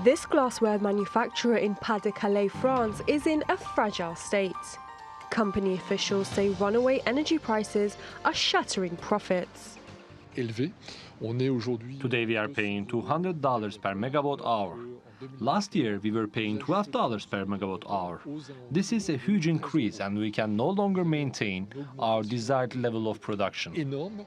This glassware manufacturer in Pas-de-Calais, France, is in a fragile state. Company officials say runaway energy prices are shattering profits. Today we are paying $200 per megawatt hour. Last year we were paying $12 per megawatt hour. This is a huge increase and we can no longer maintain our desired level of production.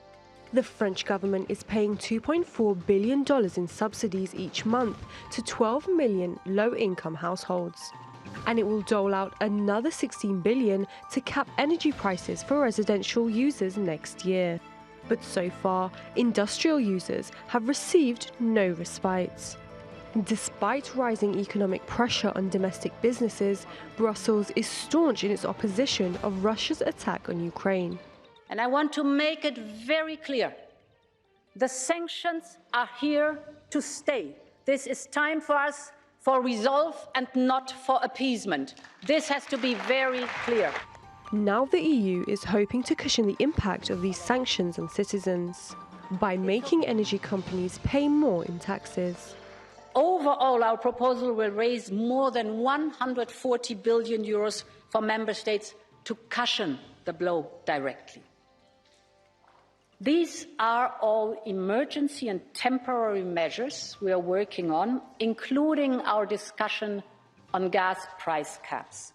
The French government is paying $2.4 billion in subsidies each month to 12 million low-income households. And it will dole out another $16 billion to cap energy prices for residential users next year. But so far, industrial users have received no respite. Despite rising economic pressure on domestic businesses, Brussels is staunch in its opposition of Russia's attack on Ukraine. And I want to make it very clear. The sanctions are here to stay. This is time for us for resolve and not for appeasement. This has to be very clear. Now the EU is hoping to cushion the impact of these sanctions on citizens by making energy companies pay more in taxes. Overall, our proposal will raise more than 140 billion euros for member states to cushion the blow directly. These are all emergency and temporary measures we are working on, including our discussion on gas price caps.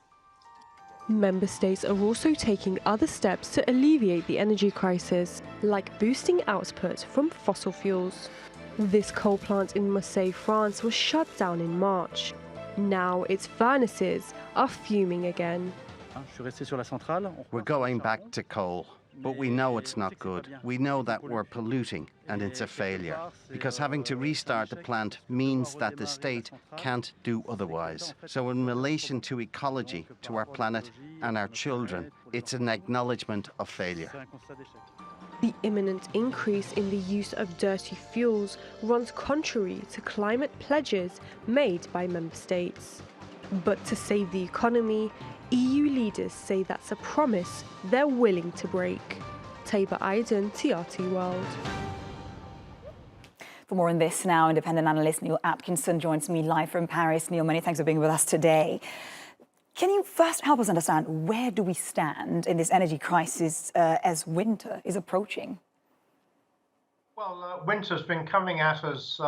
Member states are also taking other steps to alleviate the energy crisis, like boosting output from fossil fuels. This coal plant in Marseille, France, was shut down in March. Now its furnaces are fuming again. We're going back to coal. But we know it's not good. We know that we're polluting and it's a failure. Because having to restart the plant means that the state can't do otherwise. So in relation to ecology, to our planet and our children, it's an acknowledgement of failure. The imminent increase in the use of dirty fuels runs contrary to climate pledges made by member states. But to save the economy, EU leaders say that's a promise they're willing to break. Tayyibe Aydin, TRT World. For more on this now, independent analyst Neil Atkinson joins me live from Paris. Neil, many thanks for being with us today. Can you first help us understand where do we stand in this energy crisis as winter is approaching? Well, winter's been coming at us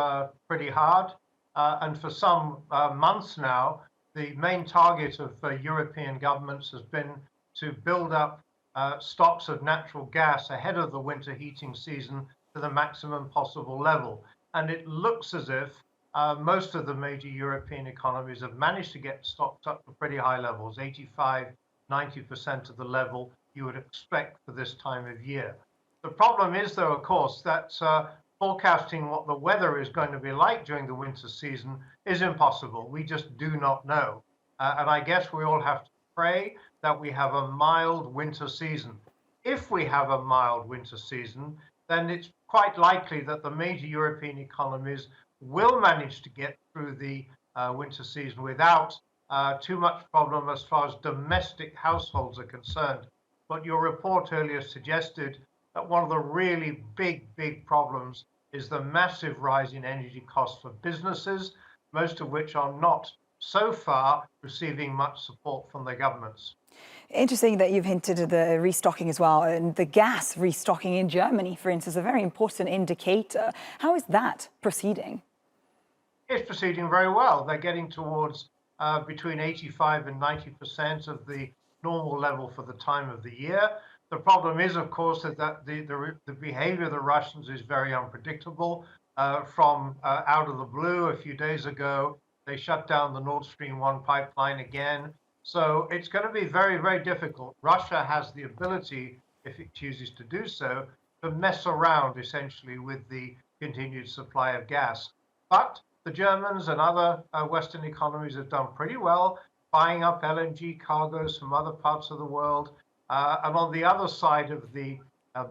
pretty hard, and for some months now, the main target of European governments has been to build up stocks of natural gas ahead of the winter heating season to the maximum possible level. And it looks as if most of the major European economies have managed to get stocked up to pretty high levels, 85, 90% of the level you would expect for this time of year. The problem is, though, of course, that forecasting what the weather is going to be like during the winter season is impossible. We just do not know. And I guess we all have to pray that we have a mild winter season. If we have a mild winter season, then it's quite likely that the major European economies will manage to get through the winter season without too much problem as far as domestic households are concerned. But your report earlier suggested that one of the really big problems is the massive rise in energy costs for businesses, most of which are not so far receiving much support from their governments. Interesting that you've hinted at the restocking as well, and the gas restocking in Germany, for instance, a very important indicator. How is that proceeding? It's proceeding very well. They're getting towards between 85 and 90% of the normal level for the time of the year. The problem is, of course, that the behavior of the Russians is very unpredictable. From out of the blue a few days ago, they shut down the Nord Stream 1 pipeline again. So it's going to be very difficult. Russia has the ability, if it chooses to do so, to mess around essentially with the continued supply of gas. But the Germans and other Western economies have done pretty well, buying up LNG cargoes from other parts of the world. And on the other side of the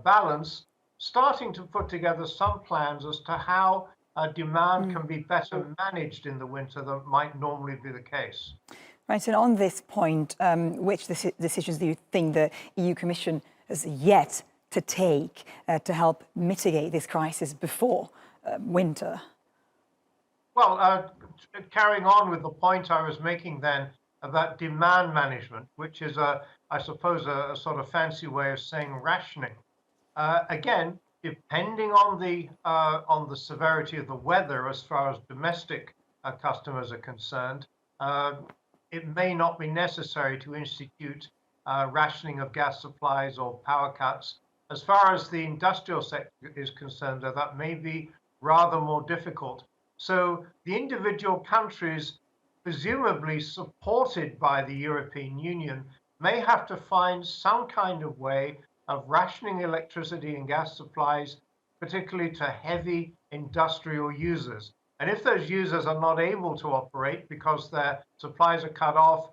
balance, starting to put together some plans as to how demand can be better managed in the winter than might normally be the case. Right, and on this point, which decisions do you think the EU Commission has yet to take to help mitigate this crisis before winter? Well, carrying on with the point I was making then about demand management, which is, I suppose, a sort of fancy way of saying rationing. Again, depending on the severity of the weather, as far as domestic customers are concerned, it may not be necessary to institute rationing of gas supplies or power cuts. As far as the industrial sector is concerned, though, that may be rather more difficult. So the individual countries, presumably supported by the European Union, may have to find some kind of way of rationing electricity and gas supplies, particularly to heavy industrial users. And if those users are not able to operate because their supplies are cut off,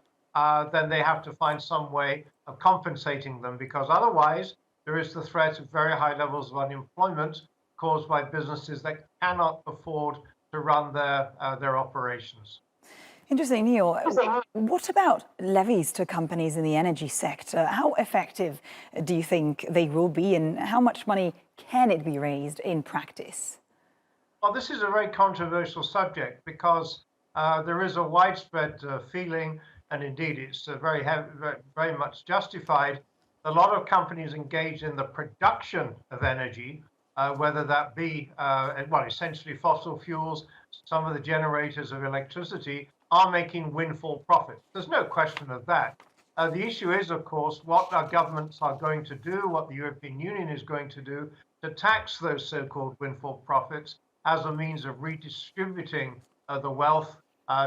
then they have to find some way of compensating them, because otherwise there is the threat of very high levels of unemployment caused by businesses that cannot afford to run their operations. Interesting, Neil. What about levies to companies in the energy sector? How effective do you think they will be, and how much money can it be raised in practice? Well, this is a very controversial subject because there is a widespread feeling, and indeed it's very much justified. A lot of companies engaged in the production of energy, whether that be, well, essentially fossil fuels, some of the generators of electricity, are making windfall profits. There's no question of that. The issue is, of course, what our governments are going to do, what the European Union is going to do to tax those so-called windfall profits as a means of redistributing the wealth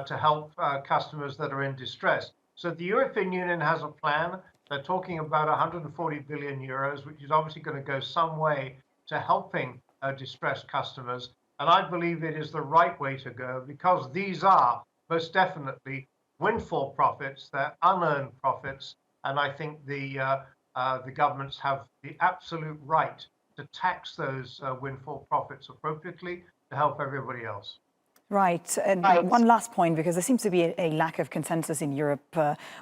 to help customers that are in distress. So the European Union has a plan. They're talking about 140 billion euros, which is obviously going to go some way to helping distressed customers. And I believe it is the right way to go, because these are most definitely windfall profits. They're unearned profits. And I think the governments have the absolute right to tax those windfall profits appropriately to help everybody else. Right. And one last point, because there seems to be a lack of consensus in Europe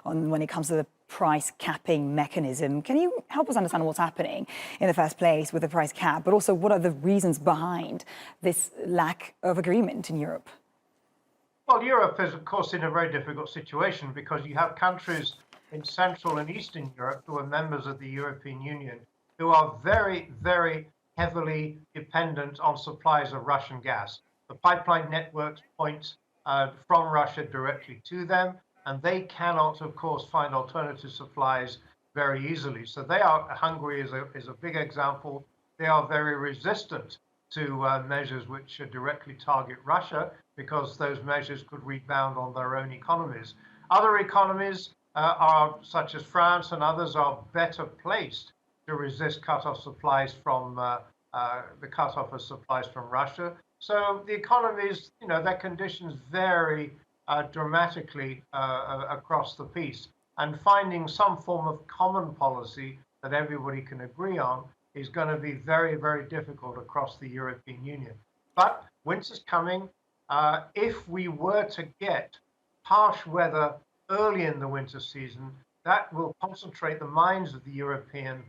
when it comes to the price capping mechanism. Can you help us understand what's happening in the first place with the price cap, but also what are the reasons behind this lack of agreement in Europe? Well, Europe is, of course, in a very difficult situation because you have countries in Central and Eastern Europe who are members of the European Union who are very, very heavily dependent on supplies of Russian gas. The pipeline networks point from Russia directly to them, and they cannot, of course, find alternative supplies very easily. So Hungary is a big example. They are very resistant to measures which directly target Russia, because those measures could rebound on their own economies. Other economies, such as France and others, are better placed to resist cut-off supplies from the cut-off of supplies from Russia. So the economies, their conditions vary dramatically across the piece, and finding some form of common policy that everybody can agree on is going to be very, very difficult across the European Union. But winter's coming. If we were to get harsh weather early in the winter season, that will concentrate the minds of the European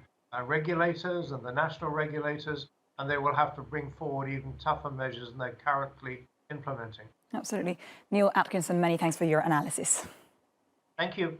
regulators and the national regulators, and they will have to bring forward even tougher measures than they're currently implementing. Absolutely. Neil Atkinson, many thanks for your analysis. Thank you.